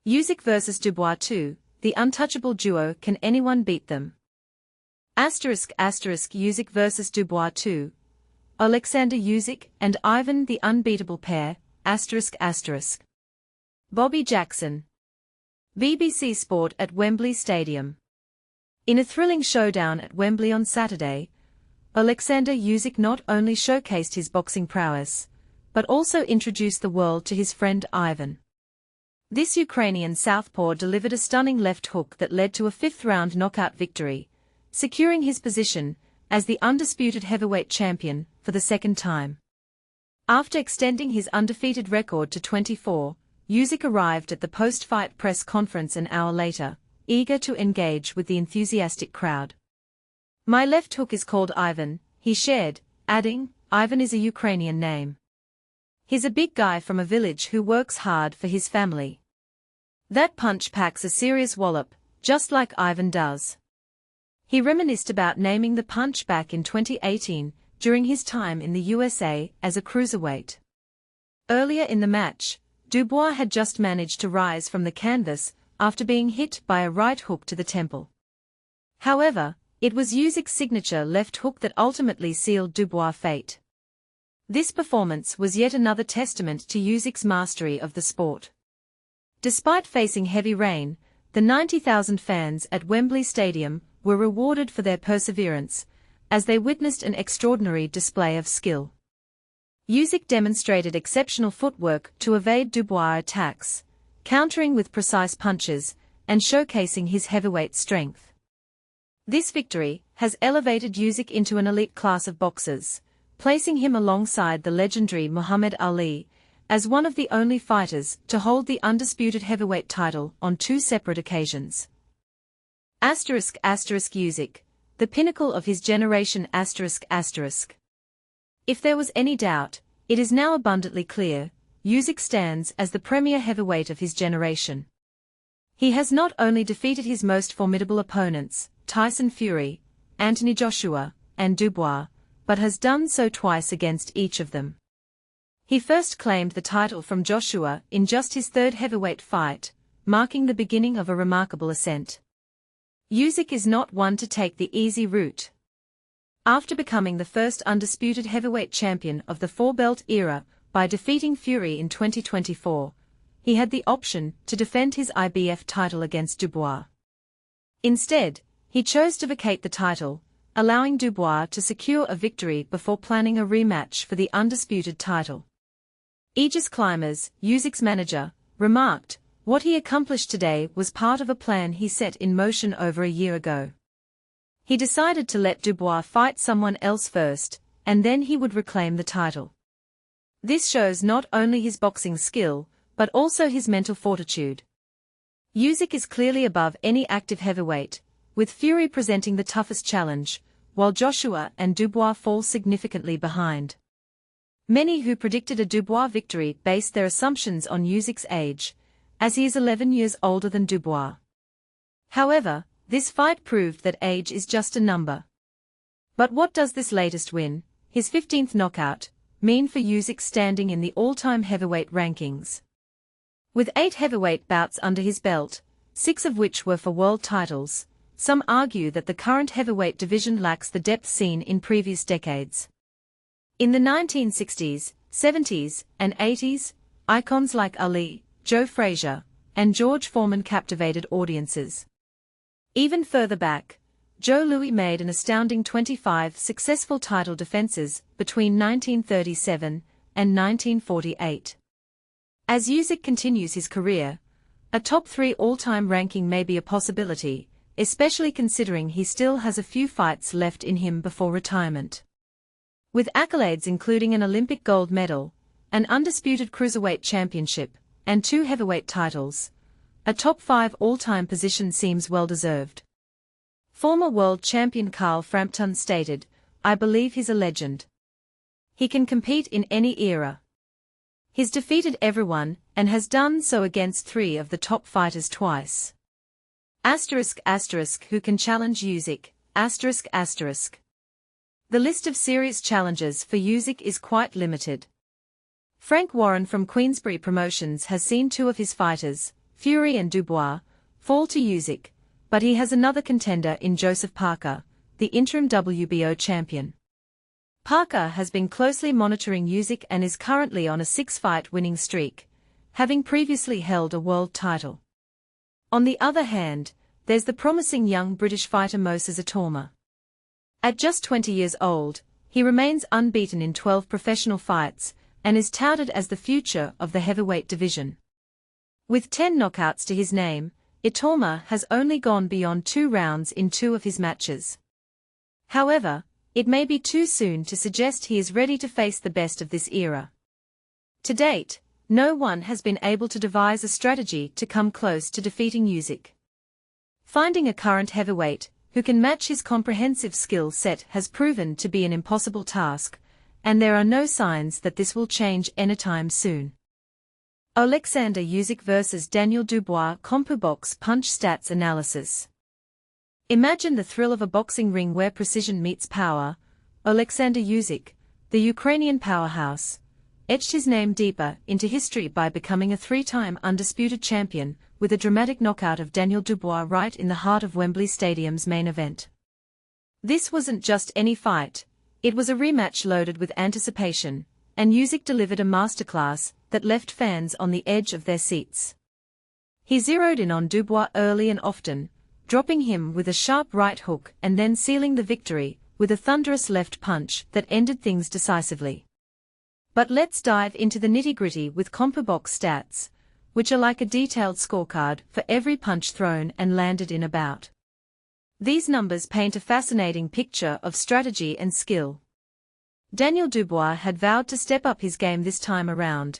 Usyk vs Dubois 2, the untouchable duo, can anyone beat them? Usyk vs Dubois 2. Oleksandr Usyk and Ivan the unbeatable pair, Bobby Jackson. BBC Sport at Wembley Stadium. In a thrilling showdown at Wembley on Saturday, Oleksandr Usyk not only showcased his boxing prowess, but also introduced the world to his friend Ivan. This Ukrainian southpaw delivered a stunning left hook that led to a fifth-round knockout victory, securing his position as the undisputed heavyweight champion for the second time. After extending his undefeated record to 24, Usyk arrived at the post-fight press conference an hour later, eager to engage with the enthusiastic crowd. "My left hook is called Ivan," he shared, adding, "Ivan is a Ukrainian name. He's a big guy from a village who works hard for his family. That punch packs a serious wallop, just like Ivan does." He reminisced about naming the punch back in 2018, during his time in the USA as a cruiserweight. Earlier in the match, Dubois had just managed to rise from the canvas after being hit by a right hook to the temple. However, it was Usyk's signature left hook that ultimately sealed Dubois' fate. This performance was yet another testament to Usyk's mastery of the sport. Despite facing heavy rain, the 90,000 fans at Wembley Stadium were rewarded for their perseverance, as they witnessed an extraordinary display of skill. Usyk demonstrated exceptional footwork to evade Dubois' attacks, countering with precise punches and showcasing his heavyweight strength. This victory has elevated Usyk into an elite class of boxers, placing him alongside the legendary Muhammad Ali as one of the only fighters to hold the undisputed heavyweight title on two separate occasions. Usyk, the pinnacle of his generation. If there was any doubt, it is now abundantly clear, Usyk stands as the premier heavyweight of his generation. He has not only defeated his most formidable opponents, Tyson Fury, Anthony Joshua, and Dubois, but has done so twice against each of them. He first claimed the title from Joshua in just his third heavyweight fight, marking the beginning of a remarkable ascent. Usyk is not one to take the easy route. After becoming the first undisputed heavyweight champion of the four-belt era by defeating Fury in 2024, he had the option to defend his IBF title against Dubois. Instead, he chose to vacate the title, allowing Dubois to secure a victory before planning a rematch for the undisputed title. Aegis Climbers, Usyk's manager, remarked, "What he accomplished today was part of a plan he set in motion over a year ago. He decided to let Dubois fight someone else first, and then he would reclaim the title. This shows not only his boxing skill, but also his mental fortitude." Usyk is clearly above any active heavyweight, with Fury presenting the toughest challenge, while Joshua and Dubois fall significantly behind. Many who predicted a Dubois victory based their assumptions on Usyk's age, as he is 11 years older than Dubois. However, this fight proved that age is just a number. But what does this latest win, his 15th knockout, mean for Usyk standing in the all-time heavyweight rankings? With 8 heavyweight bouts under his belt, 6 of which were for world titles, some argue that the current heavyweight division lacks the depth seen in previous decades. In the 1960s, 70s, and 80s, icons like Ali, Joe Frazier, and George Foreman captivated audiences. Even further back, Joe Louis made an astounding 25 successful title defenses between 1937 and 1948. As Usyk continues his career, a top 3 all-time ranking may be a possibility, especially considering he still has a few fights left in him before retirement. With accolades including an Olympic gold medal, an undisputed cruiserweight championship, and 2 heavyweight titles, a top 5 all-time position seems well-deserved. Former world champion Carl Frampton stated, "I believe he's a legend. He can compete in any era. He's defeated everyone, and has done so against 3 of the top fighters twice." Who can challenge Usyk? The list of serious challenges for Usyk is quite limited. Frank Warren from Queensberry Promotions has seen 2 of his fighters, Fury and Dubois, fall to Usyk, but he has another contender in Joseph Parker, the interim WBO champion. Parker has been closely monitoring Usyk and is currently on a 6-fight winning streak, having previously held a world title. On the other hand, there's the promising young British fighter Moses Atoma. At just 20 years old, he remains unbeaten in 12 professional fights and is touted as the future of the heavyweight division. With 10 knockouts to his name, Atoma has only gone beyond 2 rounds in 2 of his matches. However, it may be too soon to suggest he is ready to face the best of this era. To date, no one has been able to devise a strategy to come close to defeating Usyk. Finding a current heavyweight who can match his comprehensive skill set has proven to be an impossible task, and there are no signs that this will change anytime soon. Oleksandr Usyk vs Daniel Dubois CompuBox Punch Stats Analysis. Imagine the thrill of a boxing ring where precision meets power. Oleksandr Usyk, the Ukrainian powerhouse, etched his name deeper into history by becoming a 3-time undisputed champion, with a dramatic knockout of Daniel Dubois right in the heart of Wembley Stadium's main event. This wasn't just any fight, it was a rematch loaded with anticipation, and Usyk delivered a masterclass that left fans on the edge of their seats. He zeroed in on Dubois early and often, dropping him with a sharp right hook and then sealing the victory with a thunderous left punch that ended things decisively. But let's dive into the nitty-gritty with CompuBox stats, which are like a detailed scorecard for every punch thrown and landed in a bout. These numbers paint a fascinating picture of strategy and skill. Daniel Dubois had vowed to step up his game this time around,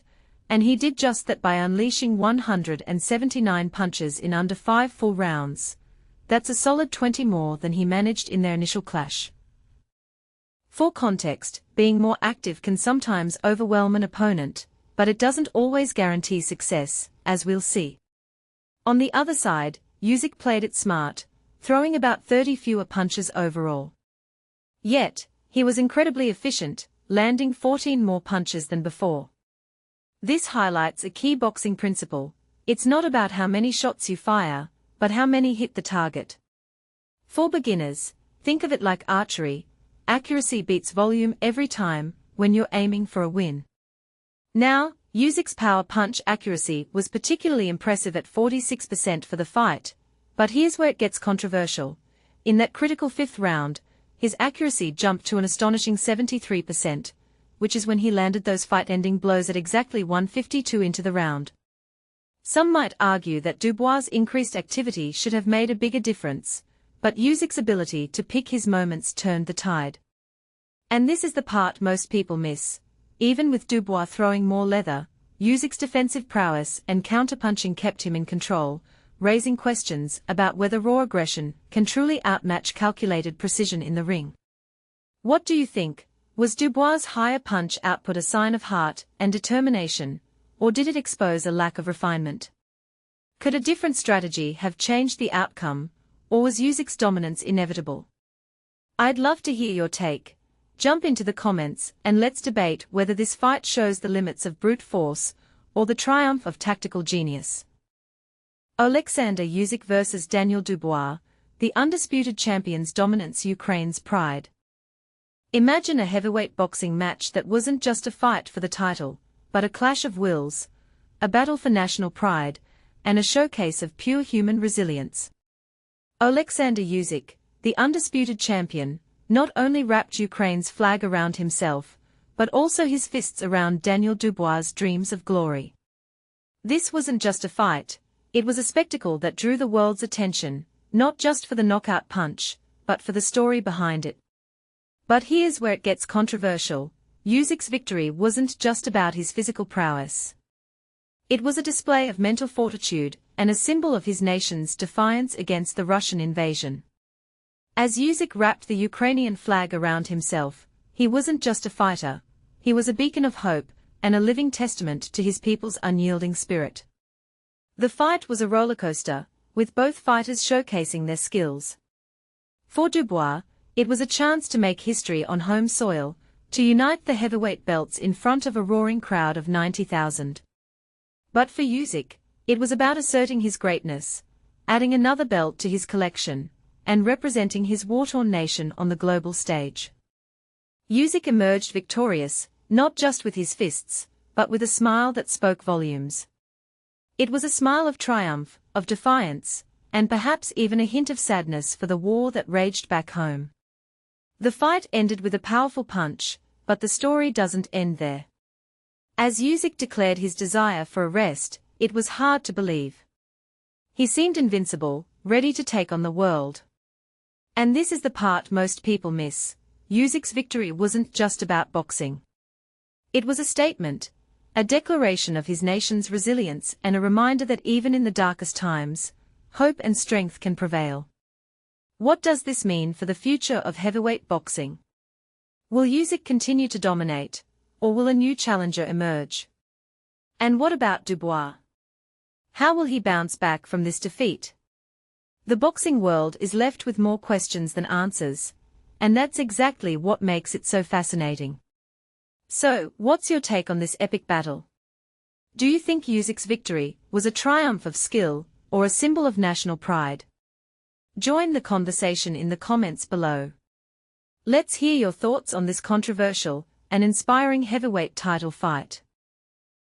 and he did just that by unleashing 179 punches in under 5 full rounds. That's a solid 20 more than he managed in their initial clash. For context, being more active can sometimes overwhelm an opponent, but it doesn't always guarantee success, as we'll see. On the other side, Usyk played it smart, throwing about 30 fewer punches overall. Yet, he was incredibly efficient, landing 14 more punches than before. This highlights a key boxing principle: it's not about how many shots you fire, but how many hit the target. For beginners, think of it like archery: accuracy beats volume every time when you're aiming for a win. Now, Usyk's power punch accuracy was particularly impressive at 46% for the fight, but here's where it gets controversial. In that critical 5th round, his accuracy jumped to an astonishing 73%, which is when he landed those fight-ending blows at exactly 1:52 into the round. Some might argue that Dubois' increased activity should have made a bigger difference, but Usyk's ability to pick his moments turned the tide. And this is the part most people miss. Even with Dubois throwing more leather, Usyk's defensive prowess and counterpunching kept him in control, raising questions about whether raw aggression can truly outmatch calculated precision in the ring. What do you think? Was Dubois' higher punch output a sign of heart and determination, or did it expose a lack of refinement? Could a different strategy have changed the outcome, or was Usyk's dominance inevitable? I'd love to hear your take. Jump into the comments and let's debate whether this fight shows the limits of brute force or the triumph of tactical genius. Oleksandr Usyk vs Daniel Dubois, the undisputed champion's dominance, Ukraine's pride. Imagine a heavyweight boxing match that wasn't just a fight for the title, but a clash of wills, a battle for national pride, and a showcase of pure human resilience. Oleksandr Usyk, the undisputed champion, not only wrapped Ukraine's flag around himself, but also his fists around Daniel Dubois' dreams of glory. This wasn't just a fight, it was a spectacle that drew the world's attention, not just for the knockout punch, but for the story behind it. But here's where it gets controversial: Usyk's victory wasn't just about his physical prowess. It was a display of mental fortitude and a symbol of his nation's defiance against the Russian invasion. As Usyk wrapped the Ukrainian flag around himself, he wasn't just a fighter, he was a beacon of hope and a living testament to his people's unyielding spirit. The fight was a rollercoaster, with both fighters showcasing their skills. For Dubois, it was a chance to make history on home soil, to unite the heavyweight belts in front of a roaring crowd of 90,000. But for Usyk, It was about asserting his greatness, adding another belt to his collection, and representing his war-torn nation on the global stage. Usyk emerged victorious, not just with his fists, but with a smile that spoke volumes. It was a smile of triumph, of defiance, and perhaps even a hint of sadness for the war that raged back home. The fight ended with a powerful punch, but the story doesn't end there. As Usyk declared his desire for a rest, it was hard to believe. He seemed invincible, ready to take on the world. And this is the part most people miss. Usyk's victory wasn't just about boxing. It was a statement, a declaration of his nation's resilience and a reminder that even in the darkest times, hope and strength can prevail. What does this mean for the future of heavyweight boxing? Will Usyk continue to dominate, or will a new challenger emerge? And what about Dubois? How will he bounce back from this defeat? The boxing world is left with more questions than answers, and that's exactly what makes it so fascinating. So, what's your take on this epic battle? Do you think Usyk's victory was a triumph of skill, or a symbol of national pride? Join the conversation in the comments below. Let's hear your thoughts on this controversial and inspiring heavyweight title fight.